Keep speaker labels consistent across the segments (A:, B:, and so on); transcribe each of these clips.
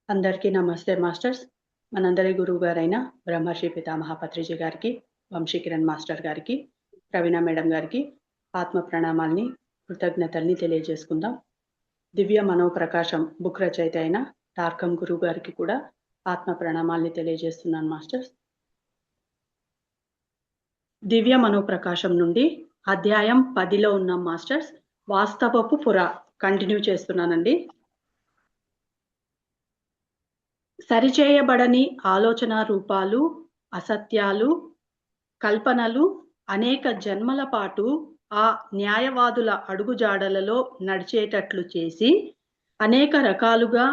A: అందరికీ నమస్తే మాస్టర్స్. మనందరి గురువు గారైన బ్రహ్మర్షి పితామహ పత్రిజీ గారికి, వంశీకిరణ్ మాస్టర్ గారికి, ప్రవీణ మేడం గారికి ఆత్మ ప్రణామాల్ని, కృతజ్ఞతల్ని తెలియజేసుకుందాం. దివ్య మనోప్రకాశం బుక్ రచయిత అయిన టార్కం గురువు గారికి కూడా ఆత్మ ప్రణామాల్ని తెలియజేస్తున్నాను మాస్టర్స్. దివ్య మనోప్రకాశం నుండి అధ్యాయం 10లో ఉన్నాం మాస్టర్స్. వాస్తవపు పుర కంటిన్యూ చేస్తున్నానండి. సరిచేయబడని ఆలోచన రూపాలు, అసత్యాలు, కల్పనలు అనేక జన్మల పాటు ఆ న్యాయవాదుల అడుగుజాడలలో నడిచేటట్లు చేసి అనేక రకాలుగా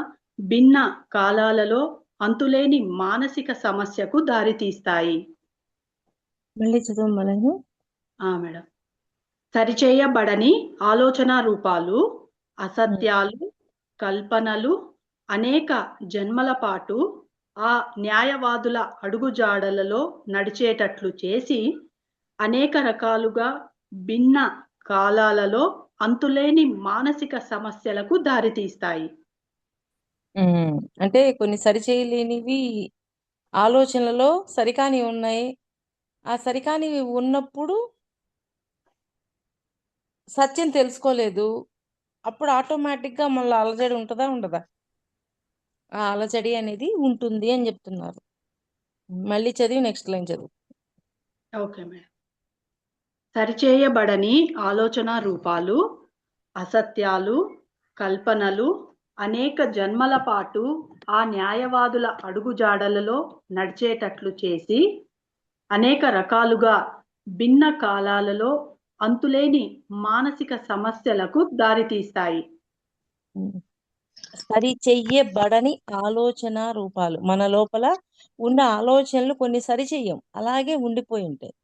A: భిన్న కాలాలలో అంతులేని మానసిక సమస్యకు దారితీస్తాయి.
B: మళ్ళీ చదవమలను.
A: మేడం. సరిచేయబడని ఆలోచన రూపాలు, అసత్యాలు, కల్పనలు అనేక జన్మల పాటు ఆ న్యాయవాదుల అడుగుజాడలలో నడిచేటట్లు చేసి అనేక రకాలుగా భిన్న కాలాలలో అంతులేని మానసిక సమస్యలకు దారితీస్తాయి.
B: అంటే కొన్ని సరిచేయలేనివి ఆలోచనలలో సరికాని ఉన్నాయి. ఆ సరికాని ఉన్నప్పుడు సత్యం తెలుసుకోలేదు. అప్పుడు ఆటోమేటిక్గా మళ్ళీ అలజడి ఉంటుందా ఉండదా? ఆ అలజడి అనేది ఉంటుంది అని చెప్తున్నారు. మళ్ళీ చదివి నెక్స్ట్ లైన్ చదువు.
A: Okay madam. సరిచేయబడని ఆలోచన రూపాలు, అసత్యాలు, కల్పనలు అనేక జన్మల పాటు ఆ న్యాయవాదుల అడుగుజాడలలో నడిచేటట్లు చేసి అనేక రకాలుగా భిన్న కాలాలలో అంతులేని మానసిక సమస్యలకు దారితీస్తాయి.
B: సరి చెయ్యబడని ఆలోచన రూపాలు, మన లోపల ఉన్న ఆలోచనలు కొన్ని సరి చెయ్యం, అలాగే ఉండిపోయి ఉంటాయి.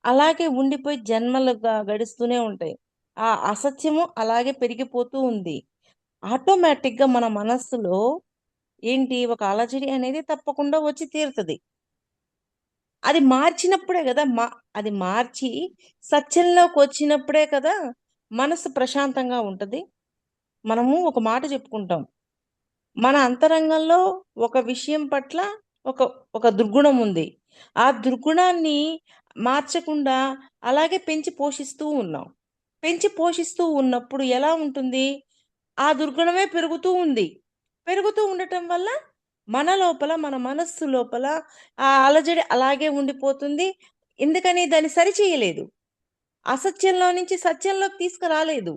B: అలాగే ఉండిపోయి జన్మలుగా గడుస్తూనే ఉంటాయి. ఆ అసత్యము అలాగే పెరిగిపోతూ ఉంది. ఆటోమేటిక్గా మన మనస్సులో ఏంటి, ఒక అలజడి అనేది తప్పకుండా వచ్చి తీరుతుంది. అది మార్చినప్పుడే కదా, అది మార్చి సత్యంలోకి వచ్చినప్పుడే కదా మనసు ప్రశాంతంగా ఉంటుంది. మనము ఒక మాట చెప్పుకుంటాం, మన అంతరంగంలో ఒక విషయం పట్ల ఒక ఒక దుర్గుణం ఉంది. ఆ దుర్గుణాన్ని మార్చకుండా అలాగే పెంచి పోషిస్తూ ఉన్నాం. పెంచి పోషిస్తూ ఉన్నప్పుడు ఎలా ఉంటుంది, ఆ దుర్గుణమే పెరుగుతూ ఉంది. పెరుగుతూ ఉండటం వల్ల మన లోపల, మన మనస్సు లోపల ఆ అలజడి అలాగే ఉండిపోతుంది. ఎందుకని దాన్ని సరిచేయలేదు, అసత్యంలో నుంచి సత్యంలోకి తీసుకురాలేదు.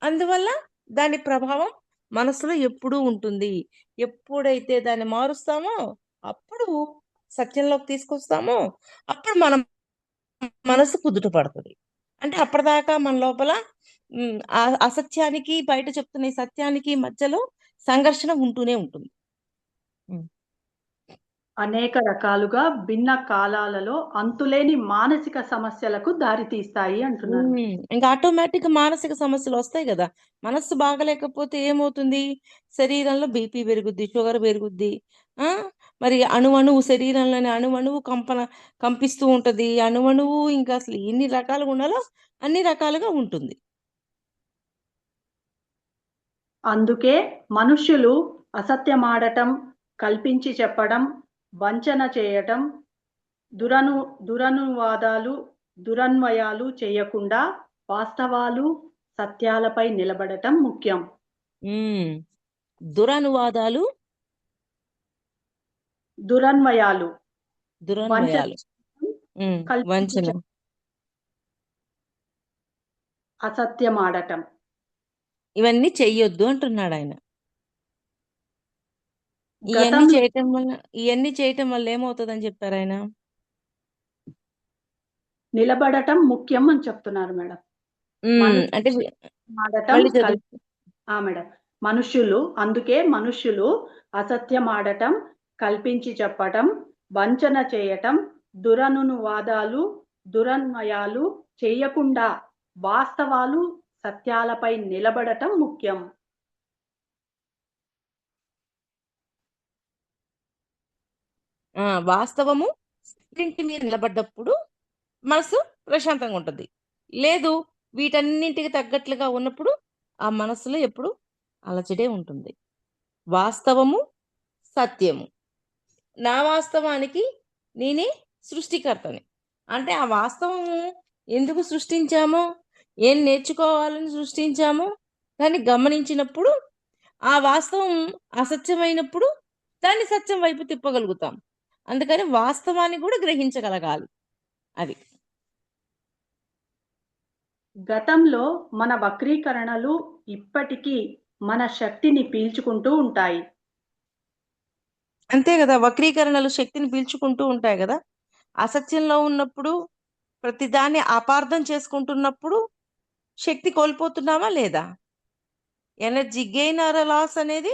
B: అందువల్ల దాని ప్రభావం మనసులో ఎప్పుడూ ఉంటుంది. ఎప్పుడైతే దాన్ని మారుస్తామో, అప్పుడు సత్యంలోకి తీసుకొస్తామో, అప్పుడు మనం మనసు కుదుట పడుతుంది. అంటే అప్పటిదాకా మన లోపల అసత్యానికి, బయట చెప్తున్న సత్యానికి మధ్యలో సంఘర్షణ ఉంటూనే ఉంటుంది.
A: అనేక రకాలుగా భిన్న కాలాలలో అంతులేని మానసిక సమస్యలకు దారితీస్తాయి అంటున్నారు.
B: ఇంకా ఆటోమేటిక్ మానసిక సమస్యలు వస్తాయి కదా. మనస్సు బాగలేకపోతే ఏమవుతుంది, శరీరంలో బీపీ పెరుగుద్ది, షుగర్ పెరుగుద్ది. మరి అణువణువు, శరీరంలోని అణువణువు కంపిస్తూ ఉంటది. అణువణువు ఇంకా అసలు ఎన్ని రకాలుగా ఉండాలో అన్ని రకాలుగా ఉంటుంది.
A: అందుకే మనుష్యులు అసత్యమాడటం, కల్పించి చెప్పడం, వంచన చేయటం, దురనువాదాలు, దురన్వయాలు చేయకుండా వాస్తవాలు, సత్యాలపై నిలబడటం ముఖ్యం.
B: దురనువాదాలు,
A: దురన్వయాలు,
B: వంచన,
A: అసత్యమాడటం,
B: ఇవన్నీ చెయ్యొద్దు అంటున్నాడు ఆయన. ఇవన్నీ చేయటం వల్ల ఏమవుతుందని చెప్పారు ఆయన?
A: నిలబడటం ముఖ్యం అని చెప్తున్నారు మేడం.
B: అంటే
A: మేడం, అందుకే మనుష్యులు అసత్యమాడటం, కల్పించి చెప్పటం, వంచన చేయటం, దురనువాదాలు, దురన్వయాలు చేయకుండా వాస్తవాలు, సత్యాలపై నిలబడటం ముఖ్యం.
B: వాస్తవము ఇంటి మీద నిలబడ్డప్పుడు మనసు ప్రశాంతంగా ఉంటుంది. లేదు, వీటన్నింటికి తగ్గట్లుగా ఉన్నప్పుడు ఆ మనసులో ఎప్పుడు అలజడే ఉంటుంది. వాస్తవము సత్యము. నా వాస్తవానికి నేనే సృష్టికర్తని. అంటే ఆ వాస్తవము ఎందుకు సృష్టించామో, ఏం నేర్చుకోవాలని సృష్టించామో దాన్ని గమనించినప్పుడు, ఆ వాస్తవం అసత్యమైనప్పుడు దాన్ని సత్యం వైపు తిప్పగలుగుతాం. అందుకని వాస్తవాన్ని కూడా గ్రహించగలగాలి. అది.
A: గతంలో మన వక్రీకరణలు ఇప్పటికీ మన శక్తిని పీల్చుకుంటూ ఉంటాయి.
B: అంతే కదా! వక్రీకరణలు శక్తిని పీల్చుకుంటూ ఉంటాయి కదా! అసత్యంలో ఉన్నప్పుడు, ప్రతిదాన్ని అపార్థం చేసుకుంటున్నప్పుడు శక్తి కోల్పోతున్నామా లేదా? ఎనర్జీ గెయిన్ ఆర్ లాస్ అనేది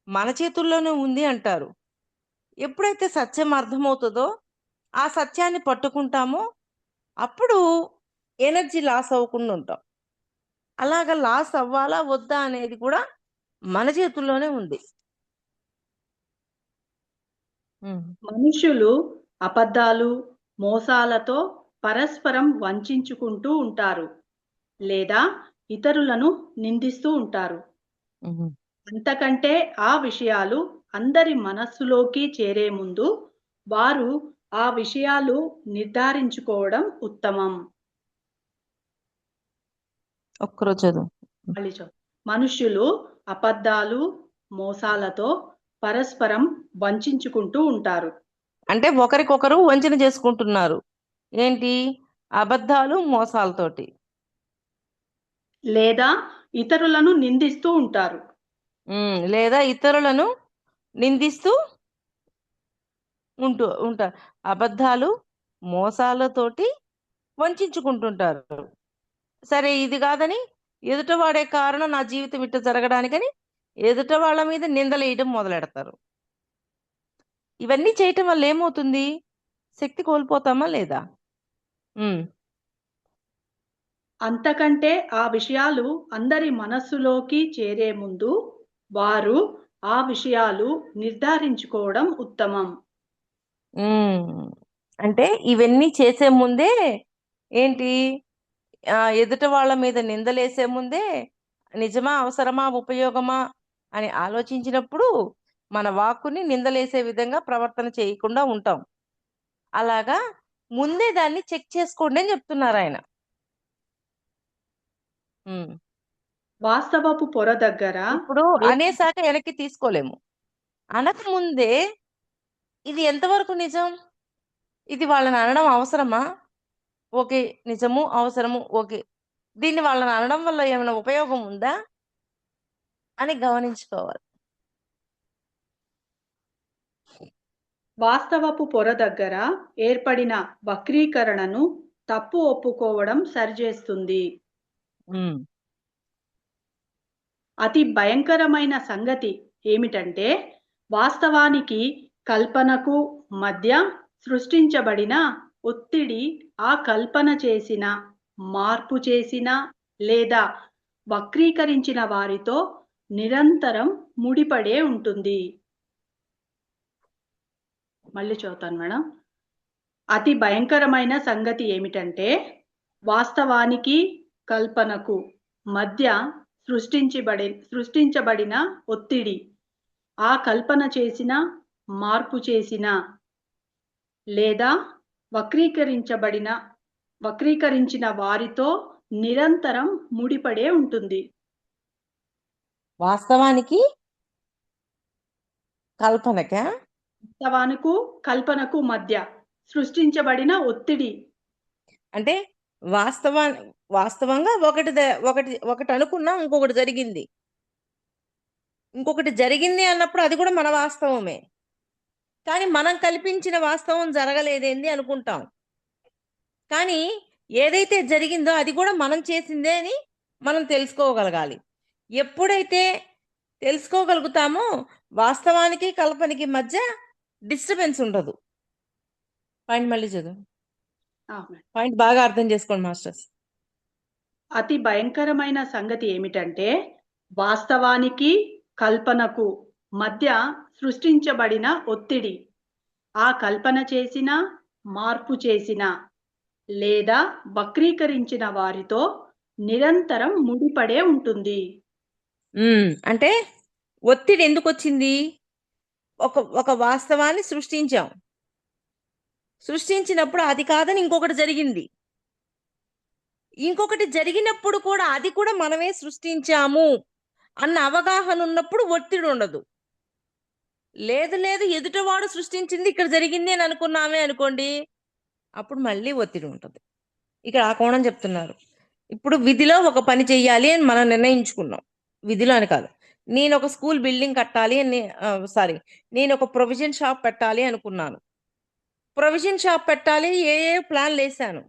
B: మన చేతుల్లోనే ఉంది అంటారు. ఎప్పుడైతే సత్యం అర్థమవుతుందో, ఆ సత్యాన్ని పట్టుకుంటామో, అప్పుడు ఎనర్జీ లాస్ అవ్వకుండా ఉంటాం. అలాగా లాస్ అవ్వాలా వద్దా అనేది కూడా మన చేతుల్లోనే ఉంది.
A: మనుషులు అబద్ధాలు, మోసాలతో పరస్పరం వంచుకుంటూ ఉంటారు లేదా ఇతరులను నిందిస్తూ ఉంటారు. అంతకంటే ఆ విషయాలు అందరి మనస్సులోకి చేరే ముందు వారు ఆ విషయాలు నిర్ధారించుకోవడం ఉత్తమం.
B: ఒక్కరోజు చదువు.
A: మళ్ళీ మనుష్యులు అబద్ధాలు, మోసాలతో పరస్పరం వంచుకుంటూ ఉంటారు.
B: అంటే ఒకరికొకరు వంచన చేసుకుంటున్నారు. ఏంటి? అబద్ధాలు, మోసాలతోటి.
A: లేదా ఇతరులను నిందిస్తూ ఉంటారు.
B: లేదా ఇతరులను నిందిస్తూ ఉంటారు. అబద్ధాలు, మోసాలతోటి వంచుకుంటుంటారు. సరే, ఇది కాదని ఎదుటవాడే కారణం నా జీవితం ఇట్ట జరగడానికని ఎదుట వాళ్ళ మీద నిందలేయడం మొదలెడతారు. ఇవన్నీ చేయటం వల్ల ఏమవుతుంది? శక్తి కోల్పోతామా లేదా?
A: అంతకంటే ఆ విషయాలు అందరి మనస్సులోకి చేరే ముందు వారు ఆ విషయాలు నిర్ధారించుకోవడం ఉత్తమం.
B: అంటే ఇవన్నీ చేసే ముందే ఏంటి, ఎదుట వాళ్ళ మీద నిందలేసే ముందే నిజమా, అవసరమా, ఉపయోగమా అని ఆలోచించినప్పుడు మన వాక్కుని నిందలేసే విధంగా ప్రవర్తన చేయకుండా ఉంటాం. అలాగా ముందే దాన్ని చెక్ చేసుకోండి అని చెప్తున్నారు ఆయన.
A: వాస్తవపు పొర దగ్గర
B: ఇప్పుడు అనేసాక వెనక్కి తీసుకోలేము. అనక ముందే ఇది ఎంతవరకు నిజం, ఇది వాళ్ళని అనడం అవసరమా, ఓకే, నిజము, అవసరము, ఓకే, దీన్ని వాళ్ళని అనడం వల్ల ఏమైనా ఉపయోగం ఉందా అని గమనించుకోవాలి.
A: వాస్తవపు పొర దగ్గర ఏర్పడిన వక్రీకరణను తప్పు ఒప్పుకోవడం సరిచేస్తుంది. అతి భయంకరమైన సంగతి ఏమిటంటే, వాస్తవానికి కల్పనకు మధ్య సృష్టించబడిన ఒత్తిడి ఆ కల్పన చేసిన, మార్పు చేసిన లేదా వక్రీకరించిన వారితో నిరంతరం ముడిపడే ఉంటుంది. మళ్ళీ చదువుతాను మేడం. అతి భయంకరమైన సంగతి ఏమిటంటే, వాస్తవానికి కల్పనకు మధ్య సృష్టించబడిన ఒత్తిడి ఆ కల్పన చేసిన, మార్పు చేసిన లేదా వక్రీకరించిన వారితో నిరంతరం ముడిపడే ఉంటుంది.
B: వాస్తవానికి
A: కల్పనకు మధ్య సృష్టించబడిన ఒత్తిడి
B: అంటే వాస్తవంగా ఒకటి అనుకున్నాం, ఇంకొకటి జరిగింది అన్నప్పుడు అది కూడా మన వాస్తవమే. కానీ మనం కల్పించిన వాస్తవం జరగలేదేంది అనుకుంటాం. కానీ ఏదైతే జరిగిందో అది కూడా మనం చేసిందే అని మనం తెలుసుకోగలగాలి. ఎప్పుడైతే తెలుసుకోగలుగుతామో వాస్తవానికి కల్పనకి మధ్య డిస్టర్బెన్స్ ఉండదు. పాయింట్ మళ్ళీ చదువు. పాయింట్ బాగా అర్థం చేసుకోండి మాస్టర్స్.
A: అతి భయంకరమైన సంగతి ఏమిటంటే, వాస్తవానికి కల్పనకు మధ్య సృష్టించబడిన ఒత్తిడి ఆ కల్పన చేసిన, మార్పు చేసిన లేదా వక్రీకరించిన వారితో నిరంతరం ముడిపడే ఉంటుంది.
B: అంటే ఒత్తిడి ఎందుకు వచ్చింది? ఒక వాస్తవాన్ని సృష్టించాం. సృష్టించినప్పుడు అది కాదని ఇంకొకటి జరిగింది. ఇంకొకటి జరిగినప్పుడు కూడా అది కూడా మనమే సృష్టించాము అన్న అవగాహన ఉన్నప్పుడు ఒత్తిడి ఉండదు. లేదు ఎదుటివాడు సృష్టించింది ఇక్కడ జరిగింది అని అనుకున్నామే అనుకోండి, అప్పుడు మళ్ళీ ఒత్తిడి ఉంటుంది. ఇక్కడ ఆ కోణం చెప్తున్నారు. ఇప్పుడు విధిలో ఒక పని చెయ్యాలి అని మనం నిర్ణయించుకున్నాం. విధిలో అని కాదు, నేను ఒక స్కూల్ బిల్డింగ్ కట్టాలి అని నేను ఒక ప్రొవిజన్ షాప్ పెట్టాలి అనుకున్నాను. ప్రొవిజన్ షాప్ పెట్టాలి ఏ ప్లాన్లు వేసాను.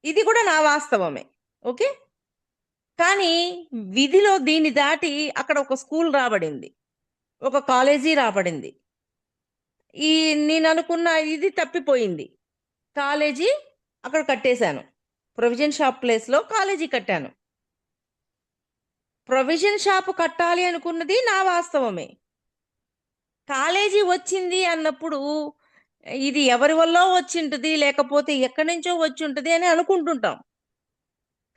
B: ఇది కూడా నా వాస్తవమే. ఓకే, కానీ విధిలో దీన్ని దాటి అక్కడ ఒక స్కూల్ రాబడింది, ఒక కాలేజీ రాబడింది. నేను అనుకున్న ఇది తప్పిపోయింది. కాలేజీ అక్కడ కట్టేశాను, ప్రొవిజన్ షాప్ ప్లేస్లో కాలేజీ కట్టాను. ప్రొవిజన్ షాప్ కట్టాలి అనుకున్నది నా వాస్తవమే. కాలేజీ వచ్చింది అన్నప్పుడు ఇది ఎవరి వల్ల వచ్చి ఉంటుంది, లేకపోతే ఎక్కడి నుంచో వచ్చి ఉంటుంది అని అనుకుంటుంటాం.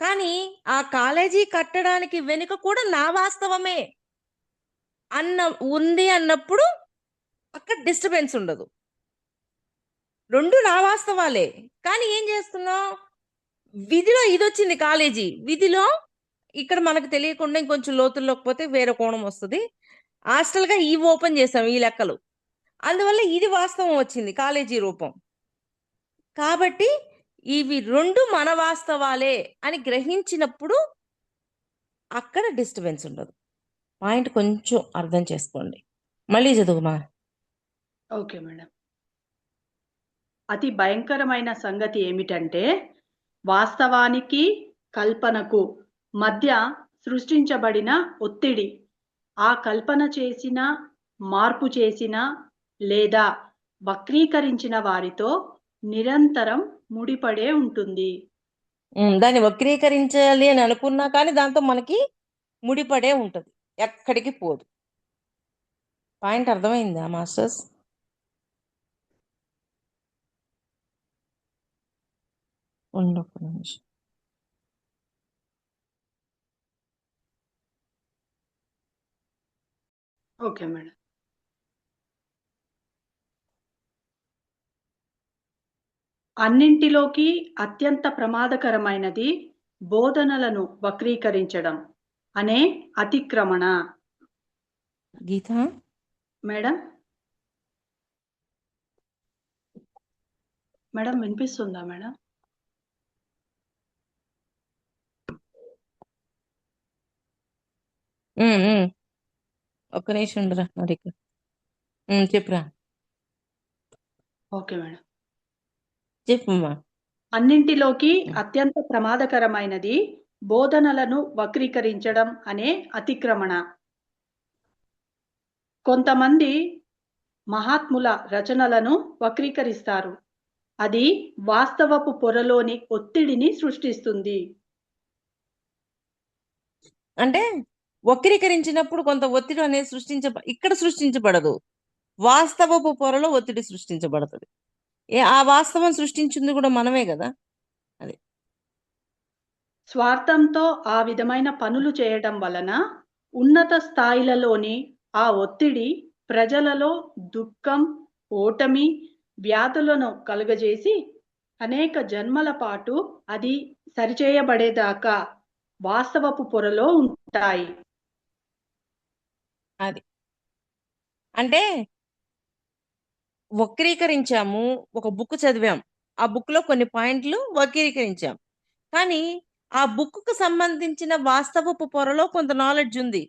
B: కానీ ఆ కాలేజీ కట్టడానికి వెనుక కూడా నా వాస్తవమే ఉంది అన్నప్పుడు అక్కడ డిస్టర్బెన్స్ ఉండదు. రెండు నా వాస్తవాలే, కానీ ఏం చేస్తున్నాం, విధిలో ఇది వచ్చింది కాలేజీ, విధిలో ఇక్కడ మనకు తెలియకుండా ఇంకొంచెం లోతుల్లోకి పోతే వేరే కోణం వస్తుంది. హాస్టల్గా ఇవి ఓపెన్ చేసాం ఈ లెక్కలు, అందువల్ల ఇది వాస్తవం వచ్చింది కాలేజీ రూపం. కాబట్టి ఇవి రెండు మన వాస్తవాలే అని గ్రహించినప్పుడు అక్కడ డిస్టర్బెన్స్ ఉండదు. పాయింట్ కొంచెం అర్థం చేసుకోండి. మళ్ళీ చదువుమా.
A: Okay madam. అతి భయంకరమైన సంగతి ఏమిటంటే వాస్తవానికి కల్పనకు మధ్య సృష్టించబడిన ఒత్తిడి ఆ కల్పన చేసిన, మార్పు చేసిన లేదా వక్రీకరించిన వారితో నిరంతరం ముడిపడే ఉంటుంది.
B: దాన్ని వక్రీకరించాలి అని అనుకున్నా కానీ దాంతో మనకి ముడిపడే ఉంటుంది, ఎక్కడికి పోదు. పాయింట్ అర్థమైందా మాస్టర్స్? ఒక నిమిషం.
A: Okay madam. అన్నింటిలోకి అత్యంత ప్రమాదకరమైనది బోధనలను వక్రీకరించడం అనే అతిక్రమణ.
B: గీత
A: మేడం మేడం వినిపిస్తుందా మేడం?
B: ఒక్క నిమిషం ఉండరా నా దగ్గర. చెప్పురా.
A: Okay madam.
B: చెప్పమ్మా.
A: అన్నింటిలోకి అత్యంత ప్రమాదకరమైనది బోధనలను వక్రీకరించడం అనే అతిక్రమణ. కొంతమంది మహాత్ముల రచనలను వక్రీకరిస్తారు. అది వాస్తవపు పొరలోని ఒత్తిడిని సృష్టిస్తుంది.
B: అంటే వక్రీకరించినప్పుడు కొంత ఒత్తిడి అనేది ఇక్కడ సృష్టించబడదు, వాస్తవపు పొరలో ఒత్తిడి సృష్టించబడుతుంది. ఆ వాస్తవం సృష్టించింది కూడా మనమే కదా. అది
A: స్వార్థంతో ఆ విధమైన పనులు చేయడం వలన ఉన్నత స్థాయిలలోని ఆ ఒత్తిడి ప్రజలలో దుఃఖం, ఓటమి, వ్యాధులను కలుగజేసి అనేక జన్మల పాటు అది సరిచేయబడేదాకా వాస్తవపు పొరలో ఉంటాయి.
B: అది అంటే వక్రీకరించాము, ఒక బుక్ చదివాం, ఆ బుక్ లో కొన్ని పాయింట్లు వక్రీకరించాం, కానీ ఆ బుక్ కు సంబంధించిన వాస్తవపు పొరలో కొంత నాలెడ్జ్ ఉంది,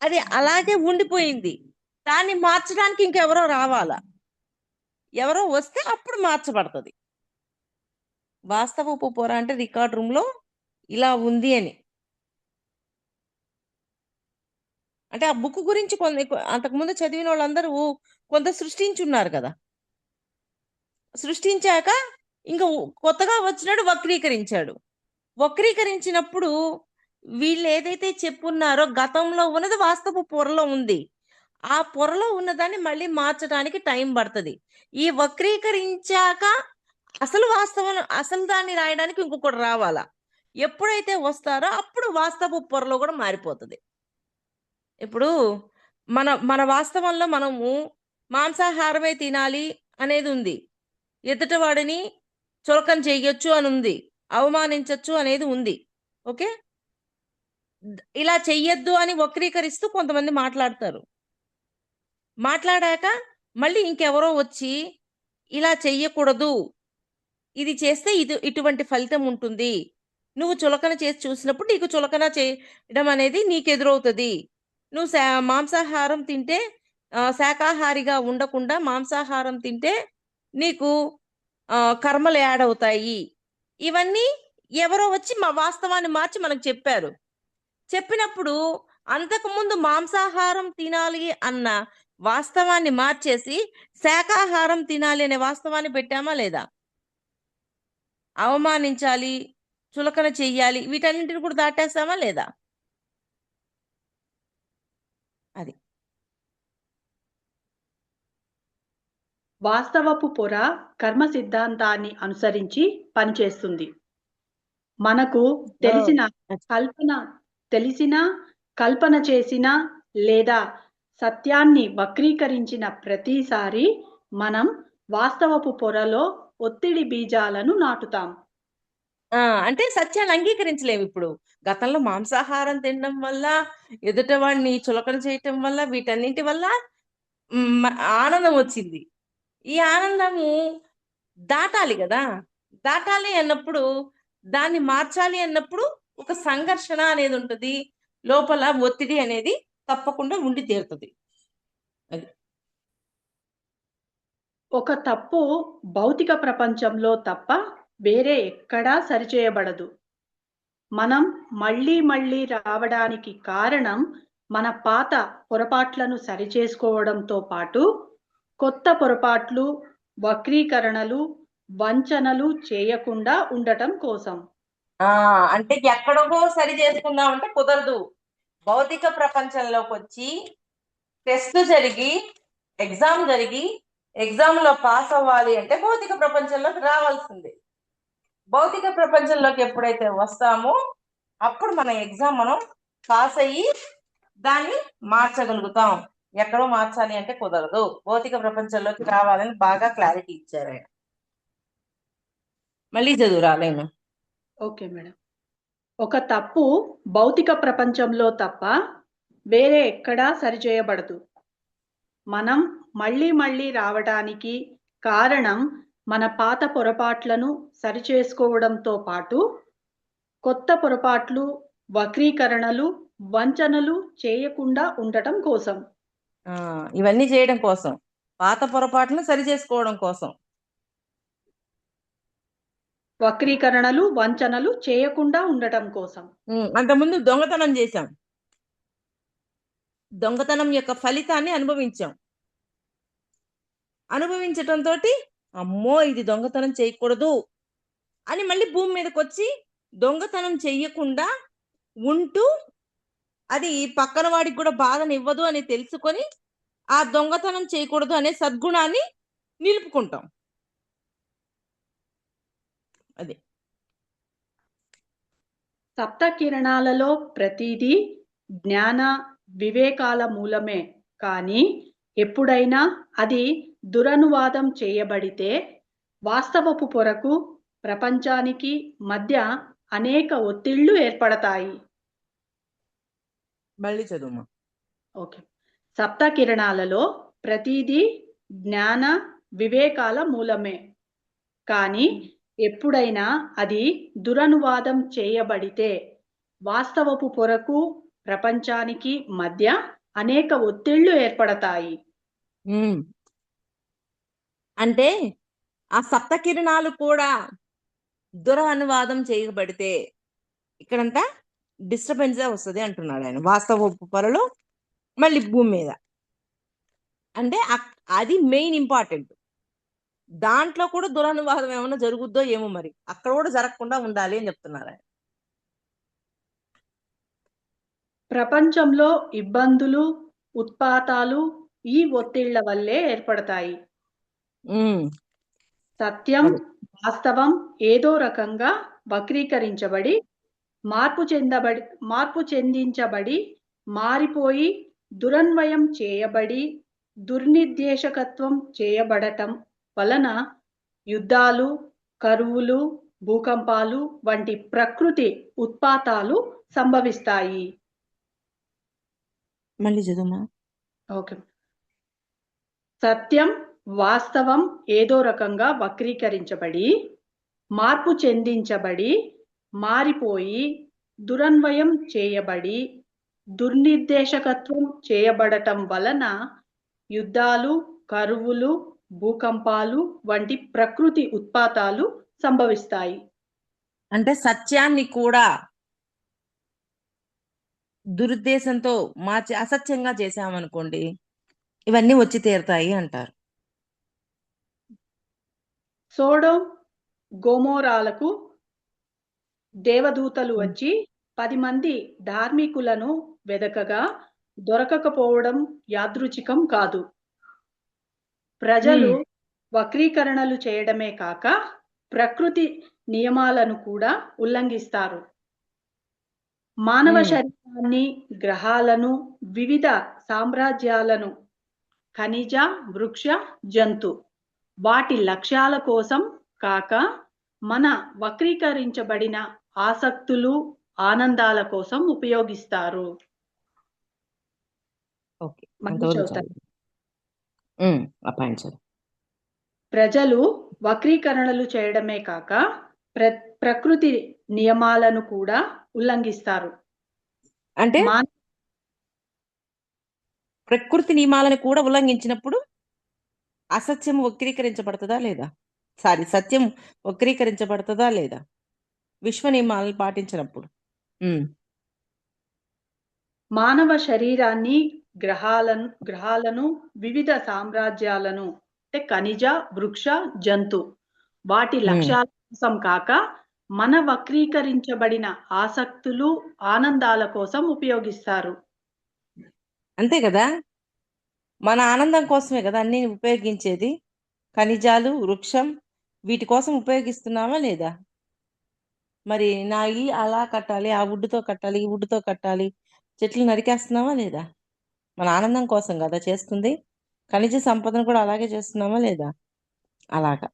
B: అది అలాగే ఉండిపోయింది. దాన్ని మార్చడానికి ఇంకెవరో రావాలా, ఎవరో వస్తే అప్పుడు మార్చబడుతుంది. వాస్తవపు పొర అంటే రికార్డ్ రూమ్ లో ఇలా ఉంది అని, అంటే ఆ బుక్ గురించి అంతకుముందు చదివిన వాళ్ళందరూ కొంత సృష్టించున్నారు కదా. సృష్టించాక ఇంకా కొత్తగా వచ్చినాడు వక్రీకరించాడు. వక్రీకరించినప్పుడు వీళ్ళు ఏదైతే చెప్పున్నారో గతంలో ఉన్నది వాస్తవ పొరలో ఉంది, ఆ పొరలో ఉన్నదాన్ని మళ్ళీ మార్చడానికి టైం పడుతుంది. ఈ వక్రీకరించాక అసలు వాస్తవం, అసలు దాన్ని రాయడానికి ఇంకొకటి రావాలా. ఎప్పుడైతే వస్తారో అప్పుడు వాస్తవ పొరలో కూడా మారిపోతుంది. ఇప్పుడు మన మన వాస్తవంలో మనము మాంసాహారమే తినాలి అనేది ఉంది. ఎదుటివాడిని చులకన చేయొచ్చు అని ఉంది, అవమానించొచ్చు అనేది ఉంది. ఓకే, ఇలా చెయ్యొద్దు అని వక్రీకరిస్తూ కొంతమంది మాట్లాడతారు. మాట్లాడాక మళ్ళీ ఇంకెవరో వచ్చి ఇలా చెయ్యకూడదు, ఇది చేస్తే ఇటువంటి ఫలితం ఉంటుంది, నువ్వు చులకన చేసి చూసినప్పుడు నీకు చులకన చేయడం అనేది నీకు ఎదురవుతుంది, నువ్వు మాంసాహారం తింటే శాకాహారిగా ఉండకుండా మాంసాహారం తింటే నీకు కర్మలు యాడ్ అవుతాయి. ఇవన్నీ ఎవరో వచ్చి మా వాస్తవాన్ని మార్చి మనకు చెప్పారు. చెప్పినప్పుడు అంతకుముందు మాంసాహారం తినాలి అన్న వాస్తవాన్ని మార్చేసి శాకాహారం తినాలి అనే వాస్తవాన్ని పెట్టామా లేదా? అవమానించాలి, చులకన చెయ్యాలి, వీటన్నింటిని కూడా దాటేస్తామా లేదా? అది
A: వాస్తవపు పొర కర్మ సిద్ధాంతాన్ని అనుసరించి పనిచేస్తుంది. మనకు తెలిసిన కల్పన చేసిన లేదా సత్యాన్ని వక్రీకరించిన ప్రతిసారి మనం వాస్తవపు పొరలో ఒత్తిడి బీజాలను నాటుతాం.
B: అంటే సత్యాన్ని అంగీకరించలేము. ఇప్పుడు గతంలో మాంసాహారం తినడం వల్ల, ఎదుటవాడిని చులకన చేయటం వల్ల, వీటన్నింటి వల్ల ఆనందం వచ్చింది. ఈ ఆనందము దాటాలి కదా. దాటాలి అన్నప్పుడు, దాన్ని మార్చాలి అన్నప్పుడు ఒక సంఘర్షణ అనేది ఉంటుంది, లోపల ఒత్తిడి అనేది తప్పకుండా ఉండి తీరుతుంది. అది
A: ఒక తప్పు భౌతిక ప్రపంచంలో తప్ప వేరే ఎక్కడా సరిచేయబడదు. మనం మళ్ళీ మళ్ళీ రావడానికి కారణం మన పాత పొరపాట్లను సరిచేసుకోవడంతో పాటు కొత్త పొరపాట్లు, వక్రీకరణలు, వంచనలు చేయకుండా ఉండటం కోసం.
B: అంటే ఎక్కడో సరి చేసుకుందామంటే కుదరదు. భౌతిక ప్రపంచంలోకి వచ్చి టెస్ట్ జరిగి, ఎగ్జామ్ జరిగి, ఎగ్జామ్ లో పాస్ అవ్వాలి అంటే భౌతిక ప్రపంచంలోకి రావాల్సిందే. భౌతిక ప్రపంచంలోకి ఎప్పుడైతే వస్తామో అప్పుడు మన ఎగ్జామ్ మనం పాస్ అయ్యి దాన్ని మార్చగలుగుతాం. ఎక్కడో మార్చాలి అంటే కుదరదు. భౌతిక ప్రపంచంలోకి రావాలని బాగా క్లారిటీ ఇచ్చారు ఆయన. మళ్ళీ చదువురాలేను.
A: Okay madam. ఒక తప్పు భౌతిక ప్రపంచంలో తప్ప వేరే ఎక్కడా సరిచేయబడదు. మనం మళ్ళీ మళ్ళీ రావడానికి కారణం మన పాత పొరపాట్లను సరిచేసుకోవడంతో పాటు కొత్త పొరపాట్లు, వక్రీకరణలు, వంచనలు చేయకుండా ఉండటం కోసం.
B: ఇవన్నీ చేయడం కోసం, పాత పొరపాట్లను సరి చేసుకోవడం కోసం,
A: వక్రీకరణలు, వంచనలు చేయకుండా ఉండటం కోసం.
B: అంతకుముందు దొంగతనం చేశాం, దొంగతనం యొక్క ఫలితాన్ని అనుభవించాం. అనుభవించటంతో అమ్మో ఇది దొంగతనం చేయకూడదు అని మళ్ళీ భూమి మీదకి వచ్చి దొంగతనం చెయ్యకుండా ఉంటూ, అది పక్కన వాడికి కూడా బాధనివ్వదు అని తెలుసుకొని ఆ దొంగతనం చేయకూడదు అనే సద్గుణాన్ని నిలుపుకుంటాం. అది
A: సప్త కిరణాలలో ప్రతిదీ జ్ఞాన వివేకాల మూలమే. కానీ ఎప్పుడైనా అది దురనువాదం చేయబడితే వాస్తవపు పొరకు ప్రపంచానికి మధ్య అనేక ఒత్తిళ్లు ఏర్పడతాయి.
B: మళ్ళీ చదువు.
A: ఓకే. సప్త కిరణాలలో ప్రతిదీ జ్ఞాన వివేకాల మూలమే. కానీ ఎప్పుడైనా అది దురనువాదం చేయబడితే వాస్తవపు పొరకు ప్రపంచానికి మధ్య అనేక ఒత్తిళ్లు ఏర్పడతాయి.
B: అంటే ఆ సప్త కిరణాలు కూడా దురనువాదం చేయబడితే ఇక్కడంతా డిస్టర్బెన్స్ వస్తుంది అంటున్నాడు ఆయన. వాస్తవపు పొరలో మళ్ళీ భూమి మీద అంటే అది మెయిన్ ఇంపార్టెంట్. దాంట్లో కూడా దురనువాదం ఏమైనా జరుగుద్దో ఏమో, మరి అక్కడ కూడా జరగకుండా ఉండాలి అని చెప్తున్నారు ఆయన.
A: ప్రపంచంలో ఇబ్బందులు, ఉత్పాతాలు ఈ ఒత్తిళ్ల వల్లే ఏర్పడతాయి. సత్యం, వాస్తవం ఏదో రకంగా వక్రీకరించబడి మార్పు చెందించబడి మారిపోయి దురన్వయం చేయబడి దుర్నిర్దేశకత్వం చేయబడటం వలన యుద్ధాలు, కరువులు, భూకంపాలు వంటి ప్రకృతి ఉత్పాతాలు సంభవిస్తాయి.
B: మళ్ళీ చదువుమా.
A: ఓకే. సత్యం, వాస్తవం ఏదో రకంగా వక్రీకరించబడి, మార్పు చెందించబడి, మారిపోయి, దురన్వయం చేయబడి, దుర్నిర్దేశకత్వం చేయబడటం వలన యుద్ధాలు, కరువులు, భూకంపాలు వంటి ప్రకృతి ఉత్పాతాలు సంభవిస్తాయి.
B: అంటే సత్యాన్ని కూడా దురుద్దేశంతో మార్చి అసత్యంగా చేశామనుకోండి, ఇవన్నీ వచ్చి తీరుతాయి అంటారు.
A: సోడోమ్, గోమోరాలకు దేవదూతలు వచ్చి 10 మంది ధార్మికులను వెదకగా దొరకకపోవడం యాదృచ్ఛికం కాదు. ప్రజలు వక్రీకరణలు చేయడమే కాక ప్రకృతి నియమాలను కూడా ఉల్లంఘిస్తారు. మానవ శరీరాన్ని, గ్రహాలను, వివిధ సామ్రాజ్యాలను, ఖనిజ, వృక్ష, జంతు వాటి లక్ష్యాల కోసం కాక మన వక్రీకరించబడిన ఆసక్తులు, ఆనందాల కోసం ఉపయోగిస్తారు.
B: ఓకే,
A: మళ్ళీ చదువుతాను. ప్రజలు వక్రీకరణలు చేయడమే కాక ప్రకృతి నియమాలను కూడా ఉల్లంఘిస్తారు.
B: అంటే ప్రకృతి నియమాలను కూడా ఉల్లంఘించినప్పుడు అసత్యం వక్రీకరించబడుతుందా లేదా? సత్యం వక్రీకరించబడుతుందా లేదా? విశ్వ నియమాలను పాటించినప్పుడు
A: మానవ శరీరాన్ని, గ్రహాలను, వివిధ సామ్రాజ్యాలను అంటే ఖనిజ, వృక్ష, జంతు వాటి లక్ష్యాల కోసం కాక మన వక్రీకరించబడిన ఆసక్తులు, ఆనందాల కోసం ఉపయోగిస్తారు.
B: అంతే కదా, మన ఆనందం కోసమే కదా అన్ని ఉపయోగించేది. ఖనిజాలు, వృక్షం వీటి కోసం ఉపయోగిస్తున్నామా లేదా? మరి నా ఇల్లు అలా కట్టాలి, ఆ వుడ్తో కట్టాలి, ఈ వుడ్తో కట్టాలి, చెట్లు నరికేస్తున్నామా లేదా? మన ఆనందం కోసం కదా చేస్తుంది. ఖనిజ సంపదను కూడా అలాగే చేస్తున్నామా లేదా? అలాగా.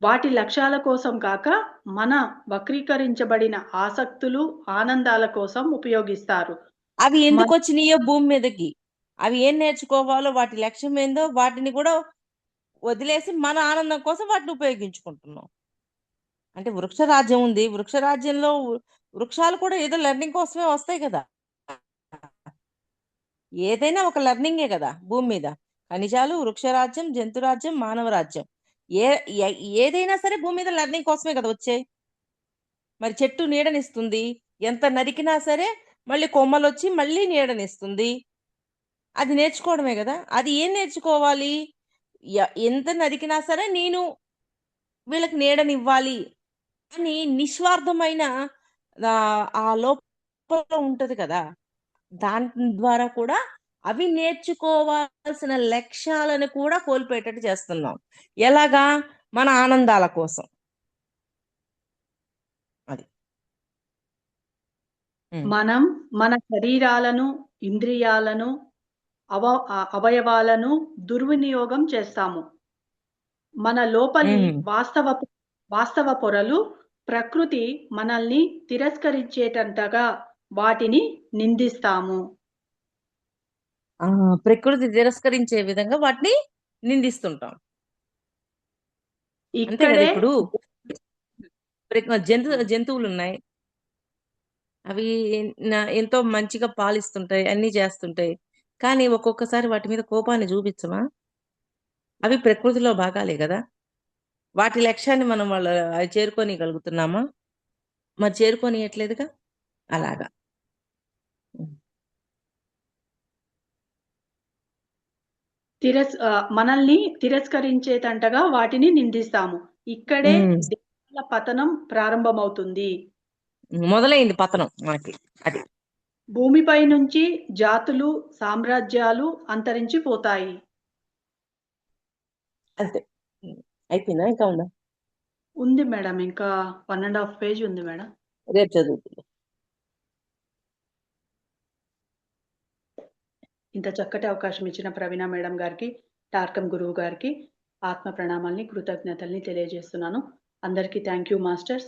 A: వాటి లక్ష్యాల కోసం కాక మన వక్రీకరించబడిన ఆసక్తులు, ఆనందాల కోసం ఉపయోగిస్తారు.
B: అవి ఎందుకు వచ్చినాయో భూమి మీదకి, అవి ఏం నేర్చుకోవాలో, వాటి లక్ష్యం ఏందో వాటిని కూడా వదిలేసి మన ఆనందం కోసం వాటిని ఉపయోగించుకుంటున్నాం. అంటే వృక్షరాజ్యం ఉంది, వృక్షరాజ్యంలో వృక్షాలు కూడా ఏదో లెర్నింగ్ కోసమే వస్తాయి కదా. ఏదైనా ఒక లెర్నింగే కదా భూమి మీద. ఖనిజాలు, వృక్షరాజ్యం, జంతురాజ్యం, మానవ రాజ్యం ఏదైనా సరే భూమి మీద లెర్నింగ్ కోసమే కదా వచ్చాయి. మరి చెట్టు నీడనిస్తుంది, ఎంత నరికినా సరే మళ్ళీ కొమ్మలు వచ్చి మళ్ళీ నీడనిస్తుంది. అది నేర్చుకోవడమే కదా. అది ఏం నేర్చుకోవాలి? ఎంత నరికినా సరే నేను వీళ్ళకి నీడనివ్వాలి అని నిస్వార్థమైన ఆ లోపల ఉంటది కదా. దాని ద్వారా కూడా అవి నేర్చుకోవాల్సిన లక్ష్యాలను కూడా కోల్పోయేటట్టు చేస్తున్నాం. ఎలాగా? మన ఆనందాల కోసం. అది
A: మనం మన శరీరాలను, ఇంద్రియాలను, అవయవాలను దుర్వినియోగం చేస్తాము. మన లోపలి వాస్తవ పొరలు ప్రకృతి మనల్ని తిరస్కరించేటంతగా వాటిని నిందిస్తాము.
B: ప్రకృతి తిరస్కరించే విధంగా వాటిని నిందిస్తుంటాం. ఇక్కడే ఇప్పుడు జంతువులు ఉన్నాయి, అవి ఎంతో మంచిగా పాలిస్తుంటాయి, అన్ని చేస్తుంటాయి. కానీ ఒక్కొక్కసారి వాటి మీద కోపాన్ని చూపించమా? అవి ప్రకృతిలో భాగాలే కదా. వాటి లక్ష్యాన్ని మనం చేరుకోనిగలుగుతున్నామా? మరి చేరుకోనియట్లేదుగా. అలాగా
A: మనల్ని తిరస్కరించేటంతగా వాటిని నిందిస్తాము. ఇక్కడే దేశాల పతనం ప్రారంభమవుతుంది.
B: మొదలైంది పతనం మనకి. అది
A: భూమిపై నుంచి జాతులు, సామ్రాజ్యాలు అంతరించిపోతాయి.
B: అంతే. అయిపోయిందా? ఇంకా ఉందా?
A: ఉంది మేడం, ఇంకా 1.5 పేజ్ ఉంది మేడం.
B: రేపు చదువుతుంది.
A: ఇంత చక్కటి అవకాశం ఇచ్చిన ప్రవీణ మేడం గారికి, టార్కం గురువు గారికి ఆత్మ ప్రణామాల్ని, కృతజ్ఞతల్ని తెలియజేస్తున్నాను. అందరికీ థ్యాంక్ యూ మాస్టర్స్.